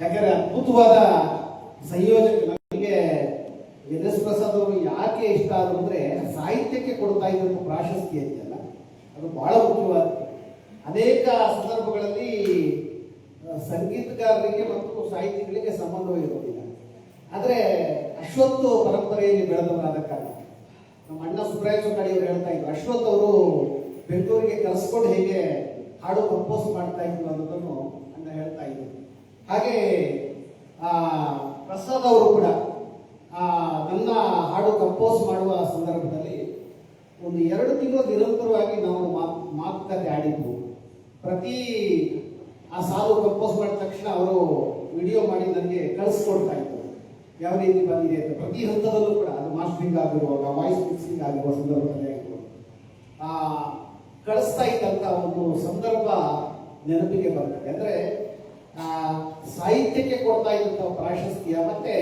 ಯಾಕಂದ್ರೆ ಅದ್ಭುತವಾದ ಸಂಯೋಜಕ. ನನಗೆ ಎನ್ ಎಸ್ ಪ್ರಸಾದ್ ಅವರು ಯಾಕೆ ಇಷ್ಟ ಆದ್ರು ಅಂದ್ರೆ ಸಾಹಿತ್ಯಕ್ಕೆ ಕೊಡ್ತಾ ಇದ್ದ ಪ್ರಾಶಸ್ತ್ಯ ಇದೆಯಲ್ಲ, ಅದು ಬಹಳ ಮುಖ್ಯವಾದ. ಅನೇಕ ಸಂದರ್ಭಗಳಲ್ಲಿ ಸಂಗೀತಗಾರರಿಗೆ ಮತ್ತು ಸಾಹಿತಿಗಳಿಗೆ ಸಂಬಂಧವಿರುವುದಿಲ್ಲ. ಆದರೆ ಅಶ್ವತ್ಥ ಪರಂಪರೆಯಲ್ಲಿ ಬೆಳೆದವರಾದ ಕಾರಣ ನಮ್ಮ ಅಣ್ಣ ಸುಬ್ರಾಯ ಚೌಕಾಡಿ ಅವರು ಹೇಳ್ತಾ ಇದ್ರು, ಅಶ್ವಥ್ ಅವರು ಬೆಂಗಳೂರಿಗೆ ಕರೆಸ್ಕೊಂಡು ಹೇಗೆ ಹಾಡು ಕಂಪೋಸ್ ಮಾಡ್ತಾ ಇದ್ರು ಅನ್ನೋದನ್ನು ಅಣ್ಣ ಹೇಳ್ತಾ ಇದ್ರು. ಹಾಗೆ ಪ್ರಸಾದ್ ಅವರು ಕೂಡ ನನ್ನ ಹಾಡು ಕಂಪೋಸ್ ಮಾಡುವ ಸಂದರ್ಭದಲ್ಲಿ ಒಂದು 2 ತಿಂಗಳು ನಿರಂತರವಾಗಿ ನಾವು ಮಾತುಕತೆ ಆಡಿದ್ವು. ಪ್ರತಿ ಆ ಸಾಲು ಕಂಪೋಸ್ ಮಾಡಿದ ತಕ್ಷಣ ಅವರು ವಿಡಿಯೋ ಮಾಡಿ ನನಗೆ ಕಳಿಸ್ಕೊಡ್ತಾ ಇದ್ರು, ಯಾವ ರೀತಿ ಬಂದಿದೆ ಅಂತ. ಪ್ರತಿ ಹಂತದಲ್ಲೂ ಕೂಡ ಅದು ಮಾಸ್ಟರಿಂಗ್ ಆಗಿರುವಾಗ, ವಾಯ್ಸ್ ಮಿಕ್ಸಿಂಗ್ ಆಗಿರುವ ಸಂದರ್ಭದಲ್ಲಿ ಆಗಿರುವಾಗ ಕಳಿಸ್ತಾ ಇದ್ದಂಥ ಒಂದು ಸಂದರ್ಭ ನೆನಪಿಗೆ ಬರ್ತದೆ. ಅಂದರೆ ಸಾಹಿತ್ಯಕ್ಕೆ ಕೊಡ್ತಾ ಇದ್ದಂಥ ಪ್ರಾಶಸ್ತ್ಯ ಮತ್ತೆ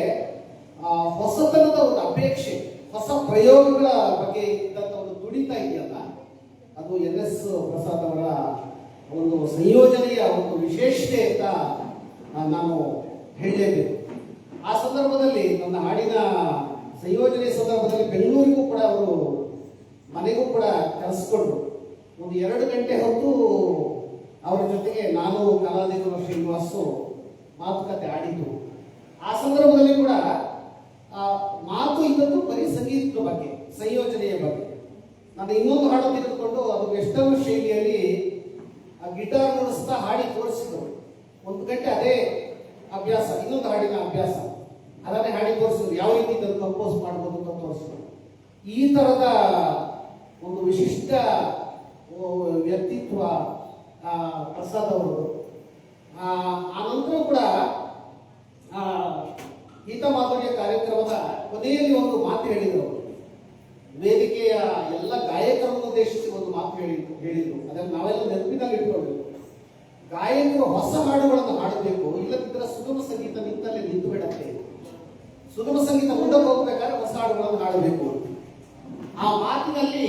ಹೊಸತನದ ಒಂದು ಅಪೇಕ್ಷೆ, ಹೊಸ ಪ್ರಯೋಗಗಳ ಬಗ್ಗೆ ಇದ್ದಂಥ ಒಂದು ತುಡಿತ ಇದೆಯಲ್ಲ, ಅದು ಎನ್ ಎಸ್ ಪ್ರಸಾದ್ ಅವರ ಒಂದು ಸಂಯೋಜನೆಯ ಒಂದು ವಿಶೇಷತೆ ಅಂತ ನಾನು ಹೇಳಲೇಬೇಕು. ಆ ಸಂದರ್ಭದಲ್ಲಿ ನನ್ನ ಹಾಡಿನ ಸಂಯೋಜನೆ ಸಂದರ್ಭದಲ್ಲಿ ಬೆಂಗಳೂರಿಗೂ ಕೂಡ ಅವರು ಮನೆಗೂ ಕೂಡ ಕರೆಸ್ಕೊಂಡು ಒಂದು 2 ಗಂಟೆ ಹೊತ್ತು ಅವರ ಜೊತೆಗೆ ನಾನು ಕಲಾವಿದರು ಶ್ರೀನಿವಾಸು ಮಾತುಕತೆ ಆಡಿದ್ದು. ಆ ಸಂದರ್ಭದಲ್ಲಿ ಕೂಡ ಮಾತು ಇದ್ದದ್ದು ಬರೀ ಸಂಗೀತದ ಬಗ್ಗೆ, ಸಂಯೋಜನೆಯ ಬಗ್ಗೆ. ನಾನು ಇನ್ನೊಂದು ಹಾಡು ತೆಗೆದುಕೊಂಡು ಅದು ವೆಸ್ಟರ್ನ್ ಶೈಲಿಯಲ್ಲಿ ಗಿಟಾರ್ ನುಡಿಸ್ತಾ ಹಾಡಿ ತೋರಿಸಿದ್ರು. 1 ಗಂಟೆ ಅದೇ ಅಭ್ಯಾಸ, ಇನ್ನೊಂದು ಹಾಡಿನ ಅಭ್ಯಾಸ, ಅದನ್ನೇ ಹಾಡಿ ತೋರಿಸಿದ್ರು, ಯಾವ ರೀತಿ ಇದನ್ನು ಕಂಪೋಸ್ ಮಾಡ್ಬೋದು ಅಂತ ತೋರಿಸಿದ್ರು. ಈ ತರದ ಒಂದು ವಿಶಿಷ್ಟ ವ್ಯಕ್ತಿತ್ವ ಪ್ರಸಾದ್ ಅವರು. ಆ ನಂತರ ಕೂಡ ಗೀತಾ ಮಾಧುರ್ಯ ಕಾರ್ಯಕ್ರಮದ ಕೊನೆಯಲ್ಲಿ ಒಂದು ಮಾತು ಹೇಳಿದರು. ವೇದಿಕೆಯ ಎಲ್ಲ ಗಾಯಕರನ್ನು ಉದ್ದೇಶಿಸಿ ಒಂದು ಮಾತು ಹೇಳಿದ್ರು. ಅದನ್ನು ನಾವೆಲ್ಲ ನೆನಪಿನಲ್ಲಿ ಇಟ್ಕೊಳ್ಬೇಕು. ಗಾಯಕರು ಹೊಸ ಹಾಡುಗಳನ್ನು ಹಾಡಬೇಕು, ಇಲ್ಲದಿದ್ದರೆ ಸುಗಮ ಸಂಗೀತ ನಿಂತಲ್ಲೇ ನಿಂತು ಬಿಡತ್ತೆ. ಸುಗಮ ಸಂಗೀತ ಮುಂದಕ್ಕೆ ಹೋಗ್ಬೇಕಾದ್ರೆ ಹೊಸ ಹಾಡುಗಳನ್ನು ಹಾಡಬೇಕು. ಆ ಮಾತಿನಲ್ಲಿ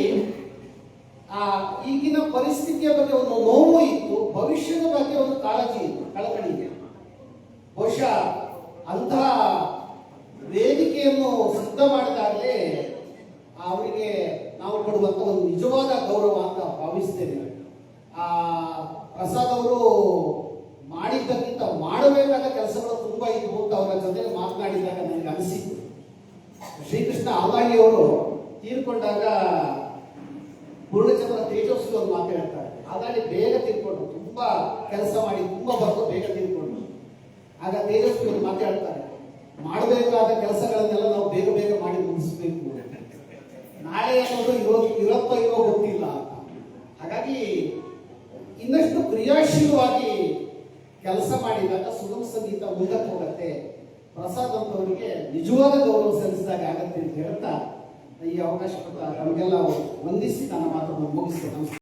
ಈಗಿನ ಪರಿಸ್ಥಿತಿಯ ಬಗ್ಗೆ ಒಂದು ನೋವು ಇತ್ತು, ಭವಿಷ್ಯದ ಬಗ್ಗೆ ಒಂದು ಕಾಳಜಿ ಇತ್ತು, ಕಳಕಳಿ ಇದೆ. ಬಹುಶಃ ಅಂತಹ ವೇದಿಕೆಯನ್ನು ಸಿದ್ಧ ಮಾಡಿದಾಗಲೇ ಅವರಿಗೆ ನಾವು ಕೊಡುವಂತ ಒಂದು ನಿಜವಾದ ಗೌರವ ಅಂತ ಭಾವಿಸ್ತೇನೆ. ಪ್ರಸಾದ್ ಅವರು ಮಾಡಿದ್ದಕ್ಕಿಂತ ಮಾಡಬೇಕಾದ ಕೆಲಸಗಳು ತುಂಬಾ ಇದ್ವು ಅಂತ ಅವರ ಜೊತೆ ಮಾತನಾಡಿದಾಗ ನನಗೆ ಅನಿಸಿತ್ತು. ಶ್ರೀಕೃಷ್ಣ ಆದಾಗಿ ಅವರು ತೀರ್ಕೊಂಡಾಗ ಪೂರ್ಣಚಂದ್ರ ತೇಜಸ್ವಿ ಒಂದು ಮಾತಾಡ್ತಾರೆ, ಆದಾಗಿ ಬೇಗ ತೀರ್ಕೊಂಡು, ತುಂಬಾ ಕೆಲಸ ಮಾಡಿ ತುಂಬಾ ಬರೆದು ಬೇಗ ತೀರ್ಕೊಂಡು. ಆಗ ತೇಜಸ್ವಿ ಒಂದು ಮಾತಾಡ್ತಾರೆ, ಮಾಡಬೇಕಾದ ಕೆಲಸಗಳನ್ನೆಲ್ಲ ನಾವು ಬೇಗ ಬೇಗ ಮಾಡಿ ಮುಗಿಸ್ಬೇಕು, ನಾಳೆ ಅನ್ನೋದು ಇರುತ್ತೋ ಇರೋ ಗೊತ್ತಿಲ್ಲ ಅಂತ. ಹಾಗಾಗಿ ಇನ್ನಷ್ಟು ಕ್ರಿಯಾಶೀಲವಾಗಿ ಕೆಲಸ ಮಾಡಿದಾಗ ಸುಗಮ ಸಂಗೀತ ಮುಂದಕ್ಕೆ ಹೋಗುತ್ತೆ. ಪ್ರಸಾದ್ ಅಂತವರಿಗೆ ನಿಜವಾದ ಗೌರವ ಸಲ್ಲಿಸಿದಾಗ ಆಗತ್ತೆ ಅಂತ ಹೇಳ್ತಾ ಈ ಅವಕಾಶ ಕೊಟ್ಟ ನಮಗೆಲ್ಲ ವಂದಿಸಿ ನನ್ನ ಮಾತನ್ನು ಮುಗಿಸ್ತೇನೆ.